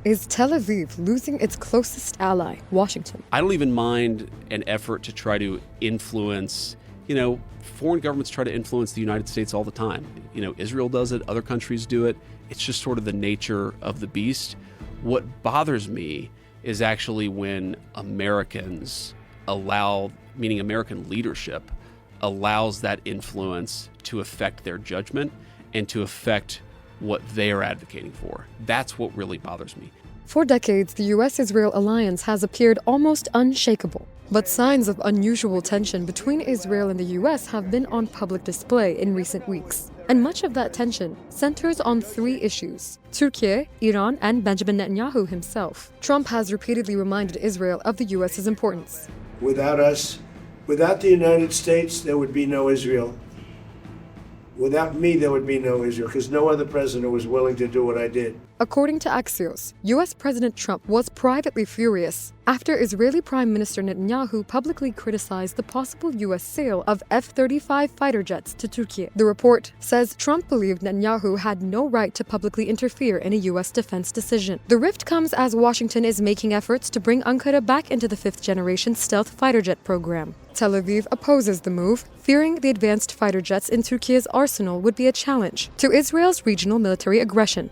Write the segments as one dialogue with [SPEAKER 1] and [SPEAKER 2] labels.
[SPEAKER 1] Is Tel Aviv losing its closest ally, Washington?
[SPEAKER 2] I don't even mind an effort to try to influence, foreign governments try to influence the United States all the time. Israel does it, other countries do it. It's just sort of the nature of the beast. What bothers me is actually when Americans meaning American leadership, allows that influence to affect their judgment and to affect what they are advocating for. That's what really bothers me.
[SPEAKER 1] For decades, the U.S.-Israel alliance has appeared almost unshakable. But signs of unusual tension between Israel and the U.S. have been on public display in recent weeks. And much of that tension centers on three issues: Türkiye, Iran, and Benjamin Netanyahu himself. Trump has repeatedly reminded Israel of the U.S.'s importance.
[SPEAKER 3] Without us, without the United States, there would be no Israel. Without me, there would be no Israel, because no other president was willing to do what I did.
[SPEAKER 1] According to Axios, U.S. President Trump was privately furious after Israeli Prime Minister Netanyahu publicly criticized the possible U.S. sale of F-35 fighter jets to Turkey. The report says Trump believed Netanyahu had no right to publicly interfere in a U.S. defense decision. The rift comes as Washington is making efforts to bring Ankara back into the fifth-generation stealth fighter jet program. Tel Aviv opposes the move, fearing the advanced fighter jets in Turkey's arsenal would be a challenge to Israel's regional military aggression.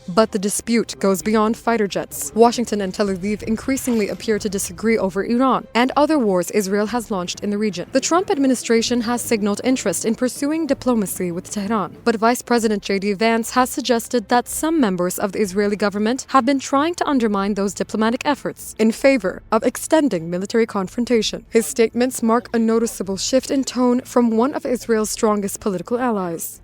[SPEAKER 1] But the dispute goes beyond fighter jets. Washington and Tel Aviv increasingly appear to disagree over Iran and other wars Israel has launched in the region. The Trump administration has signaled interest in pursuing diplomacy with Tehran, but Vice President J.D. Vance has suggested that some members of the Israeli government have been trying to undermine those diplomatic efforts in favor of extending military confrontation. His statements mark a noticeable shift in tone from one of Israel's strongest political allies.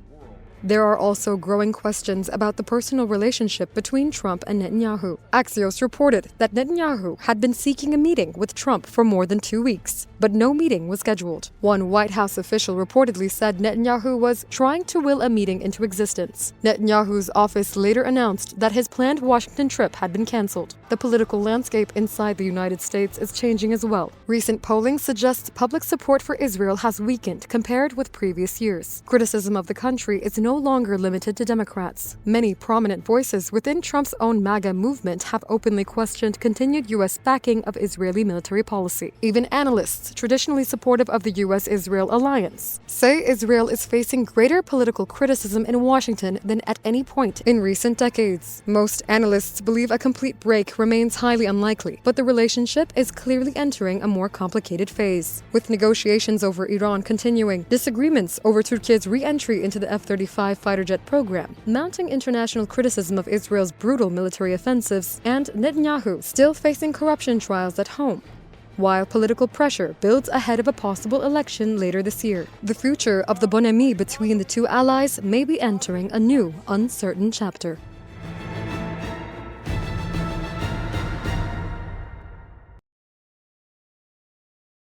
[SPEAKER 1] There are also growing questions about the personal relationship between Trump and Netanyahu. Axios reported that Netanyahu had been seeking a meeting with Trump for more than 2 weeks, but no meeting was scheduled. One White House official reportedly said Netanyahu was trying to will a meeting into existence. Netanyahu's office later announced that his planned Washington trip had been canceled. The political landscape inside the United States is changing as well. Recent polling suggests public support for Israel has weakened compared with previous years. Criticism of the country is no longer limited to Democrats. Many prominent voices within Trump's own MAGA movement have openly questioned continued U.S. backing of Israeli military policy. Even analysts, traditionally supportive of the U.S.-Israel alliance, say Israel is facing greater political criticism in Washington than at any point in recent decades. Most analysts believe a complete break remains highly unlikely, but the relationship is clearly entering a more complicated phase. With negotiations over Iran continuing, disagreements over Turkey's re-entry into the F-35 fighter jet program, mounting international criticism of Israel's brutal military offensives, and Netanyahu still facing corruption trials at home, while political pressure builds ahead of a possible election later this year. The future of the bon ami between the two allies may be entering a new, uncertain chapter.